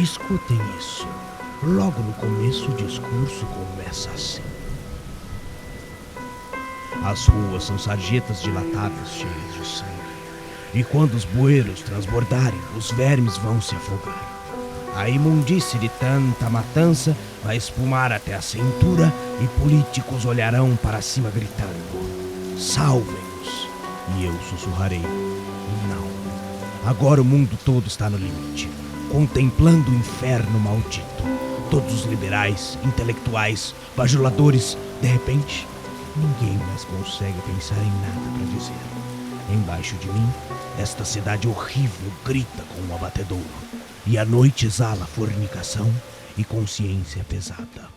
Escutem isso. Logo no começo o discurso começa assim. As ruas são sarjetas dilatadas cheias de sangue. E quando os bueiros transbordarem, os vermes vão se afogar. A imundície de tanta matança vai espumar até a cintura e políticos olharão para cima gritando: salvem-nos! E eu sussurrarei: não. Agora o mundo todo está no limite, contemplando o inferno maldito. Todos os liberais, intelectuais, bajuladores, de repente, ninguém mais consegue pensar em nada para dizer. Embaixo de mim, esta cidade horrível grita com um abatedouro. E a noite exala fornicação e consciência pesada.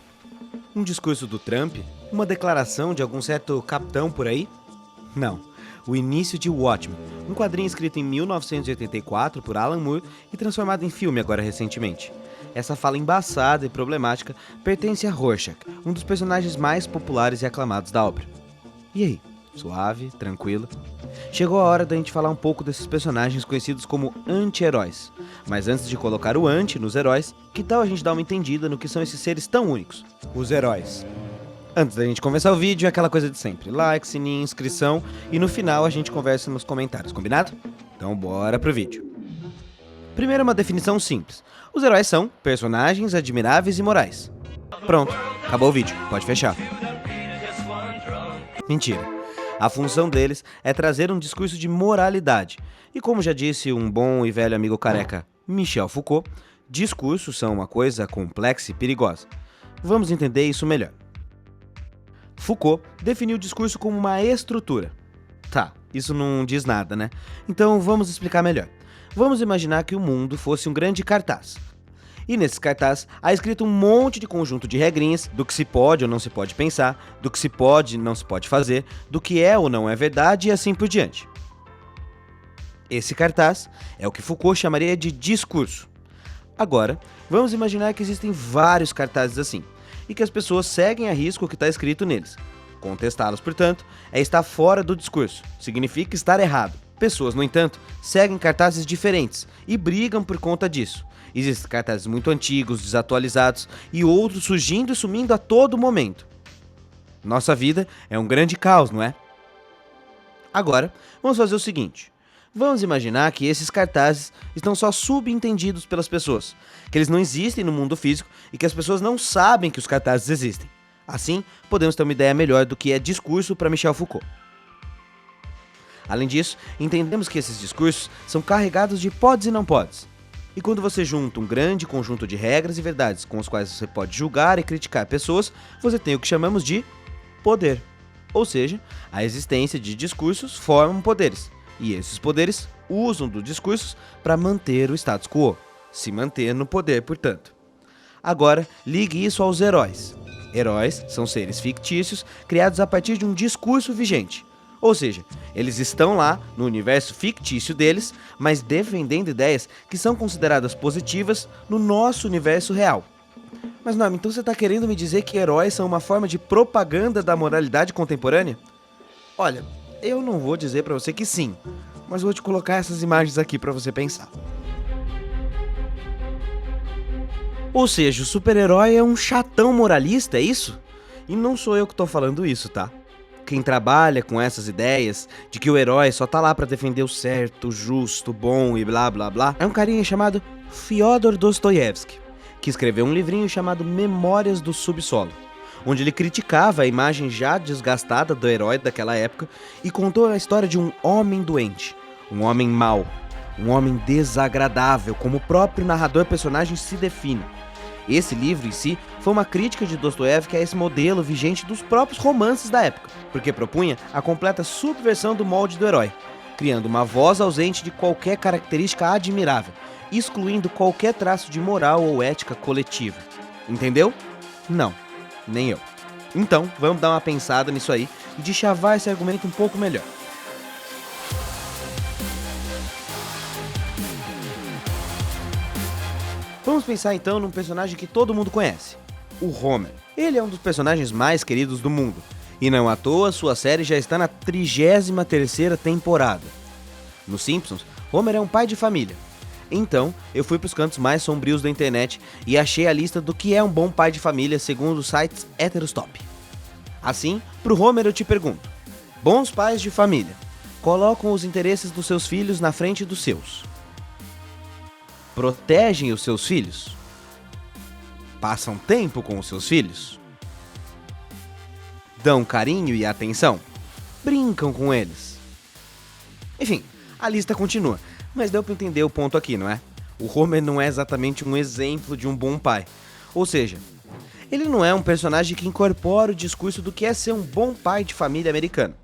Um discurso do Trump? Uma declaração de algum certo capitão por aí? Não. O início de Watchmen, um quadrinho escrito em 1984 por Alan Moore e transformado em filme agora recentemente. Essa fala embaçada e problemática pertence a Rorschach, um dos personagens mais populares e aclamados da obra. E aí? Suave? Tranquilo? Chegou a hora da gente falar um pouco desses personagens conhecidos como anti-heróis. Mas antes de colocar o anti nos heróis, que tal a gente dar uma entendida no que são esses seres tão únicos? Os heróis. Antes da gente começar o vídeo, é aquela coisa de sempre. Like, sininho, inscrição e no final a gente conversa nos comentários, combinado? Então bora pro vídeo. Primeiro uma definição simples. Os heróis são personagens admiráveis e morais. Pronto, acabou o vídeo, pode fechar. Mentira. A função deles é trazer um discurso de moralidade. E como já disse um bom e velho amigo careca, Michel Foucault, discursos são uma coisa complexa e perigosa. Vamos entender isso melhor. Foucault definiu o discurso como uma estrutura. Tá, isso não diz nada, né? Então vamos explicar melhor. Vamos imaginar que o mundo fosse um grande cartaz. E nesse cartaz há escrito um monte de conjunto de regrinhas do que se pode ou não se pode pensar, do que se pode e não se pode fazer, do que é ou não é verdade e assim por diante. Esse cartaz é o que Foucault chamaria de discurso. Agora, vamos imaginar que existem vários cartazes assim, e que as pessoas seguem a risco o que está escrito neles. Contestá-los, portanto, é estar fora do discurso, significa estar errado. Pessoas, no entanto, seguem cartazes diferentes e brigam por conta disso. Existem cartazes muito antigos, desatualizados e outros surgindo e sumindo a todo momento. Nossa vida é um grande caos, não é? Agora, vamos fazer o seguinte. Vamos imaginar que esses cartazes estão só subentendidos pelas pessoas, que eles não existem no mundo físico e que as pessoas não sabem que os cartazes existem. Assim, podemos ter uma ideia melhor do que é discurso para Michel Foucault. Além disso, entendemos que esses discursos são carregados de podes e não podes. E quando você junta um grande conjunto de regras e verdades com os quais você pode julgar e criticar pessoas, você tem o que chamamos de poder. Ou seja, a existência de discursos formam poderes. E esses poderes usam dos discursos para manter o status quo, se manter no poder, portanto. Agora, ligue isso aos heróis. Heróis são seres fictícios criados a partir de um discurso vigente. Ou seja, eles estão lá no universo fictício deles, mas defendendo ideias que são consideradas positivas no nosso universo real. Mas Norma, então você está querendo me dizer que heróis são uma forma de propaganda da moralidade contemporânea? Olha, eu não vou dizer para você que sim, mas vou te colocar essas imagens aqui para você pensar. Ou seja, o super-herói é um chatão moralista, é isso? E não sou eu que tô falando isso, tá? Quem trabalha com essas ideias de que o herói só tá lá pra defender o certo, o justo, o bom e blá blá blá, é um carinha chamado Fyodor Dostoiévski, que escreveu um livrinho chamado Memórias do Subsolo, onde ele criticava a imagem já desgastada do herói daquela época e contou a história de um homem doente, um homem mau, um homem desagradável, como o próprio narrador personagem se define. Esse livro em si foi uma crítica de Dostoiévski a esse modelo vigente dos próprios romances da época, porque propunha a completa subversão do molde do herói, criando uma voz ausente de qualquer característica admirável, excluindo qualquer traço de moral ou ética coletiva. Entendeu? Não, nem eu. Então, vamos dar uma pensada nisso aí e deschavar esse argumento um pouco melhor. Vamos pensar então num personagem que todo mundo conhece, o Homer. Ele é um dos personagens mais queridos do mundo, e não à toa sua série já está na 33ª temporada. Nos Simpsons, Homer é um pai de família. Então, eu fui para os cantos mais sombrios da internet e achei a lista do que é um bom pai de família segundo os sites Heterostop. Assim, pro Homer eu te pergunto: bons pais de família colocam os interesses dos seus filhos na frente dos seus? Protegem os seus filhos? Passam tempo com os seus filhos? Dão carinho e atenção? Brincam com eles? Enfim, a lista continua, mas deu pra entender o ponto aqui, não é? O Homer não é exatamente um exemplo de um bom pai. Ou seja, ele não é um personagem que incorpora o discurso do que é ser um bom pai de família americano.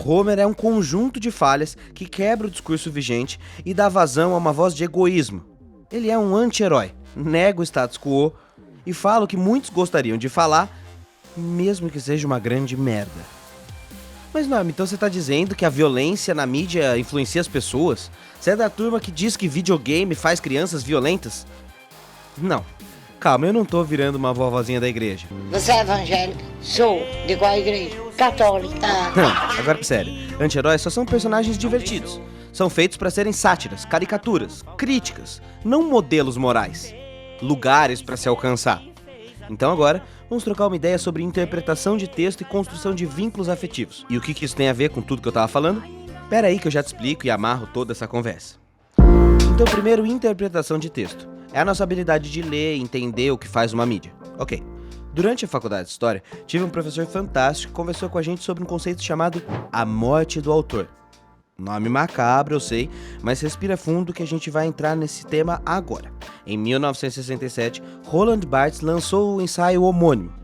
Homer é um conjunto de falhas que quebra o discurso vigente e dá vazão a uma voz de egoísmo. Ele é um anti-herói, nega o status quo e fala o que muitos gostariam de falar, mesmo que seja uma grande merda. Mas não, então você tá dizendo que a violência na mídia influencia as pessoas? Você é da turma que diz que videogame faz crianças violentas? Não. Calma, eu não tô virando uma vovozinha da igreja. Você é evangélica? Sou. De qual igreja? Católica. Não, agora sério. Anti-heróis só são personagens divertidos. São feitos pra serem sátiras, caricaturas, críticas, não modelos morais. Lugares pra se alcançar. Então agora, vamos trocar uma ideia sobre interpretação de texto e construção de vínculos afetivos. E o que isso tem a ver com tudo que eu tava falando? Pera aí que eu já te explico e amarro toda essa conversa. Então primeiro, interpretação de texto. É a nossa habilidade de ler e entender o que faz uma mídia. Ok. Durante a faculdade de História, tive um professor fantástico que conversou com a gente sobre um conceito chamado a morte do autor. Nome macabro, eu sei, mas respira fundo que a gente vai entrar nesse tema agora. Em 1967, Roland Barthes lançou o ensaio homônimo,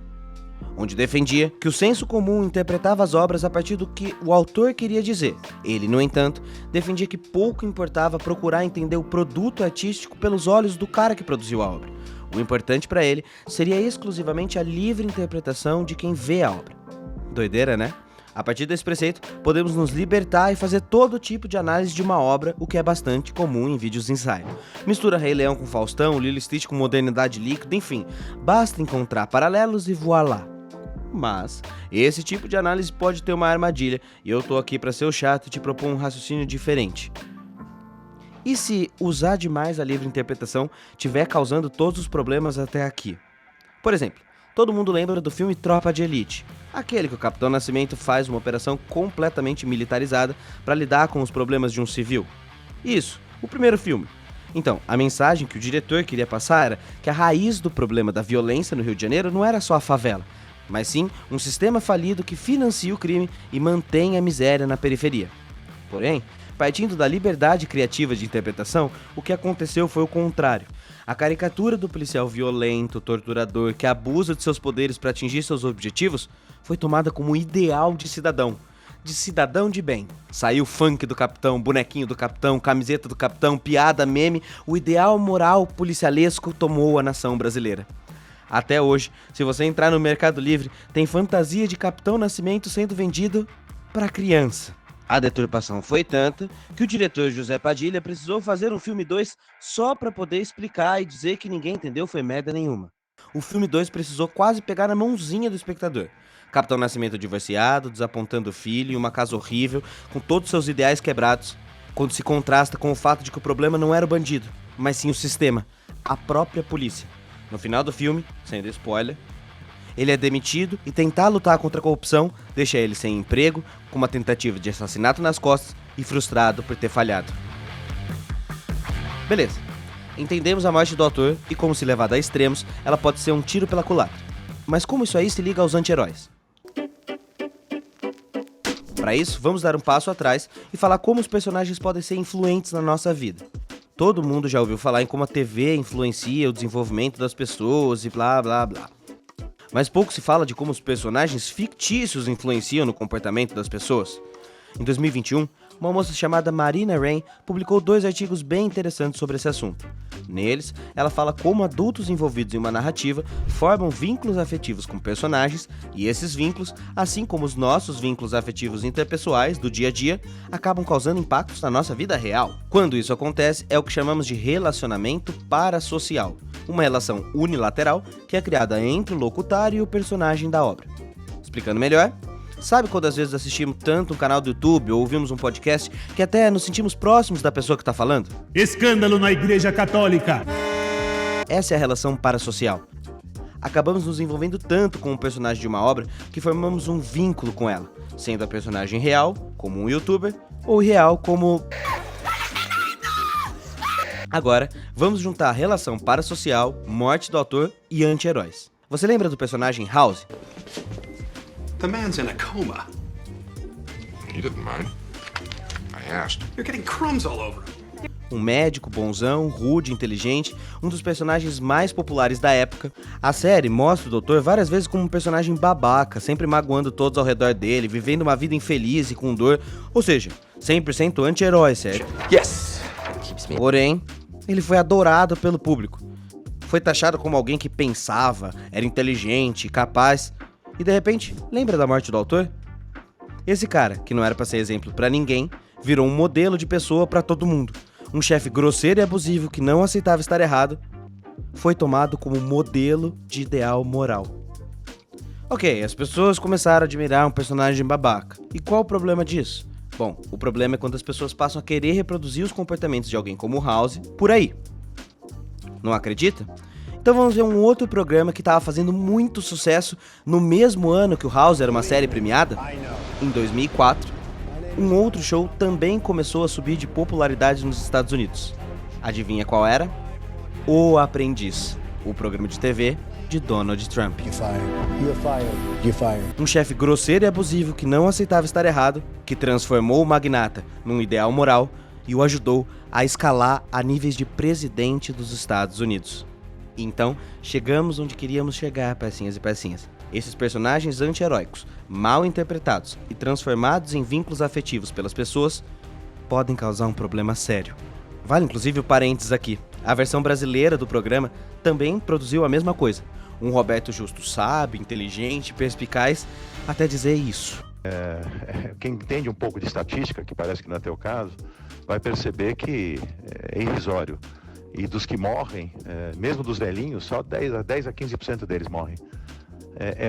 onde defendia que o senso comum interpretava as obras a partir do que o autor queria dizer. Ele, no entanto, defendia que pouco importava procurar entender o produto artístico pelos olhos do cara que produziu a obra. O importante para ele seria exclusivamente a livre interpretação de quem vê a obra. Doideira, né? A partir desse preceito, podemos nos libertar e fazer todo tipo de análise de uma obra, o que é bastante comum em vídeos de ensaio. Mistura Rei Leão com Faustão, Lilo e Stitch com modernidade líquida, enfim, basta encontrar paralelos e voilá. Mas esse tipo de análise pode ter uma armadilha, e eu tô aqui para ser o chato e te propor um raciocínio diferente. E se usar demais a livre interpretação estiver causando todos os problemas até aqui? Por exemplo, todo mundo lembra do filme Tropa de Elite, aquele que o Capitão Nascimento faz uma operação completamente militarizada para lidar com os problemas de um civil. Isso, o primeiro filme. Então, a mensagem que o diretor queria passar era que a raiz do problema da violência no Rio de Janeiro não era só a favela, mas sim um sistema falido que financia o crime e mantém a miséria na periferia. Porém, partindo da liberdade criativa de interpretação, o que aconteceu foi o contrário. A caricatura do policial violento, torturador, que abusa de seus poderes para atingir seus objetivos, foi tomada como ideal de cidadão de bem. Saiu funk do capitão, bonequinho do capitão, camiseta do capitão, piada, meme, o ideal moral policialesco tomou a nação brasileira. Até hoje, se você entrar no Mercado Livre, tem fantasia de Capitão Nascimento sendo vendido para criança. A deturpação foi tanta que o diretor José Padilha precisou fazer um filme 2 só para poder explicar e dizer que ninguém entendeu foi merda nenhuma. O filme 2 precisou quase pegar na mãozinha do espectador. Capitão Nascimento divorciado, desapontando o filho em uma casa horrível, com todos seus ideais quebrados, quando se contrasta com o fato de que o problema não era o bandido, mas sim o sistema, a própria polícia. No final do filme, sendo spoiler, ele é demitido e tentar lutar contra a corrupção deixa ele sem emprego, com uma tentativa de assassinato nas costas e frustrado por ter falhado. Beleza, entendemos a morte do autor e como, se levada a extremos, ela pode ser um tiro pela culatra. Mas como isso aí se liga aos anti-heróis? Para isso, vamos dar um passo atrás e falar como os personagens podem ser influentes na nossa vida. Todo mundo já ouviu falar em como a TV influencia o desenvolvimento das pessoas e blá blá blá. Mas pouco se fala de como os personagens fictícios influenciam no comportamento das pessoas. Em 2021, uma moça chamada Marina Rain publicou 2 artigos bem interessantes sobre esse assunto. Neles, ela fala como adultos envolvidos em uma narrativa formam vínculos afetivos com personagens e esses vínculos, assim como os nossos vínculos afetivos interpessoais do dia a dia, acabam causando impactos na nossa vida real. Quando isso acontece, é o que chamamos de relacionamento parasocial, uma relação unilateral que é criada entre o locutário e o personagem da obra. Explicando melhor, Sabe quando às vezes assistimos tanto um canal do YouTube ou ouvimos um podcast que até nos sentimos próximos da pessoa que tá falando? Escândalo na Igreja Católica! Essa é a relação parasocial. Acabamos nos envolvendo tanto com o personagem de uma obra que formamos um vínculo com ela, sendo a personagem real, como um youtuber, ou real como... Agora, vamos juntar a relação parasocial, morte do autor e anti-heróis. Você lembra do personagem House? The man's in a coma. He didn't mind. I asked. You're getting crumbs all over him. Um médico bonzão, rude, inteligente, um dos personagens mais populares da época. A série mostra o doutor várias vezes como um personagem babaca, sempre magoando todos ao redor dele, vivendo uma vida infeliz e com dor. Ou seja, 100% anti-herói, certo? Yes! Porém, ele foi adorado pelo público. Foi taxado como alguém que pensava, era inteligente, capaz. E de repente, lembra da morte do autor? Esse cara, que não era pra ser exemplo pra ninguém, virou um modelo de pessoa pra todo mundo. Um chefe grosseiro e abusivo que não aceitava estar errado, foi tomado como modelo de ideal moral. Ok, as pessoas começaram a admirar um personagem babaca. E qual o problema disso? Bom, o problema é quando as pessoas passam a querer reproduzir os comportamentos de alguém como House por aí. Não acredita? Então vamos ver um outro programa que estava fazendo muito sucesso no mesmo ano que o House era uma série premiada. Em 2004, um outro show também começou a subir de popularidade nos Estados Unidos. Adivinha qual era? O Aprendiz, o programa de TV de Donald Trump. Um chefe grosseiro e abusivo que não aceitava estar errado, que transformou o magnata num ideal moral e o ajudou a escalar a níveis de presidente dos Estados Unidos. Então, chegamos onde queríamos chegar, pecinhas e pecinhas. Esses personagens anti-heróicos, mal interpretados e transformados em vínculos afetivos pelas pessoas, podem causar um problema sério. Vale inclusive o parênteses aqui. A versão brasileira do programa também produziu a mesma coisa. Um Roberto Justo sábio, inteligente, perspicaz, até dizer isso. Quem entende um pouco de estatística, que parece que não é teu caso, vai perceber que é irrisório. E dos que morrem, mesmo dos velhinhos, só 10 a 15% deles morrem.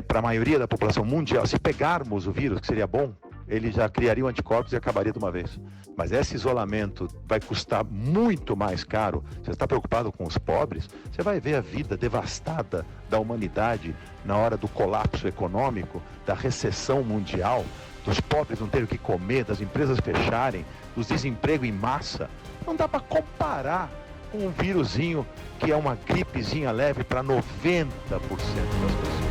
Para a maioria da população mundial, se pegarmos o vírus, que seria bom, ele já criaria anticorpos e acabaria de uma vez. Mas esse isolamento vai custar muito mais caro. Você está preocupado com os pobres? Você vai ver a vida devastada da humanidade na hora do colapso econômico, da recessão mundial, dos pobres não terem o que comer, das empresas fecharem, dos desemprego em massa. Não dá para comparar com um vírusinho que é uma gripezinha leve para 90% das pessoas.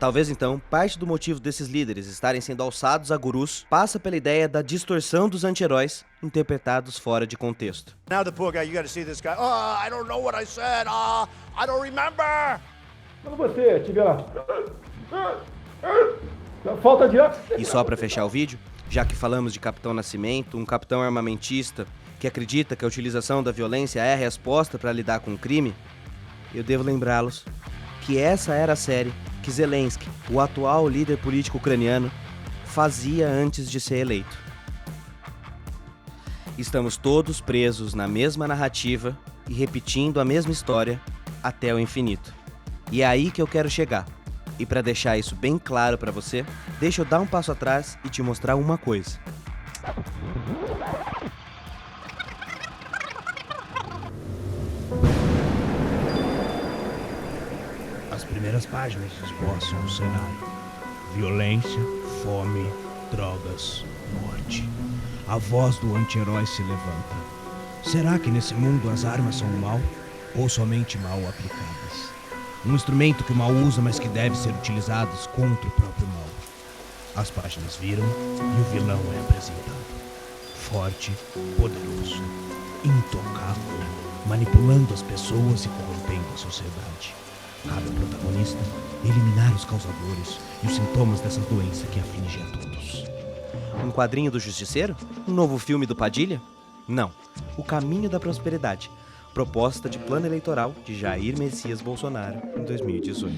Talvez então, parte do motivo desses líderes estarem sendo alçados a gurus passa pela ideia da distorção dos anti-heróis interpretados fora de contexto. Now the poor guy, you gotta see this guy. Oh, I don't know what I said. I don't remember. Quando você tiver lá, falta de ar. E só pra fechar o vídeo, já que falamos de Capitão Nascimento, um capitão armamentista que acredita que a utilização da violência é a resposta para lidar com o crime, eu devo lembrá-los que essa era a série que Zelensky, o atual líder político ucraniano, fazia antes de ser eleito. Estamos todos presos na mesma narrativa e repetindo a mesma história até o infinito. E é aí que eu quero chegar. E para deixar isso bem claro para você, deixa eu dar um passo atrás e te mostrar uma coisa. As primeiras páginas esboçam o cenário. Violência, fome, drogas, morte. A voz do anti-herói se levanta. Será que nesse mundo as armas são mal ou somente mal aplicadas? Um instrumento que o mal usa, mas que deve ser utilizado contra o próprio mal. As páginas viram e o vilão é apresentado. Forte, poderoso, intocável, manipulando as pessoas e corrompendo a sociedade. Cabe ao protagonista eliminar os causadores e os sintomas dessa doença que aflige a todos. Um quadrinho do Justiceiro? Um novo filme do Padilha? Não. O Caminho da Prosperidade. Proposta de plano eleitoral de Jair Messias Bolsonaro em 2018.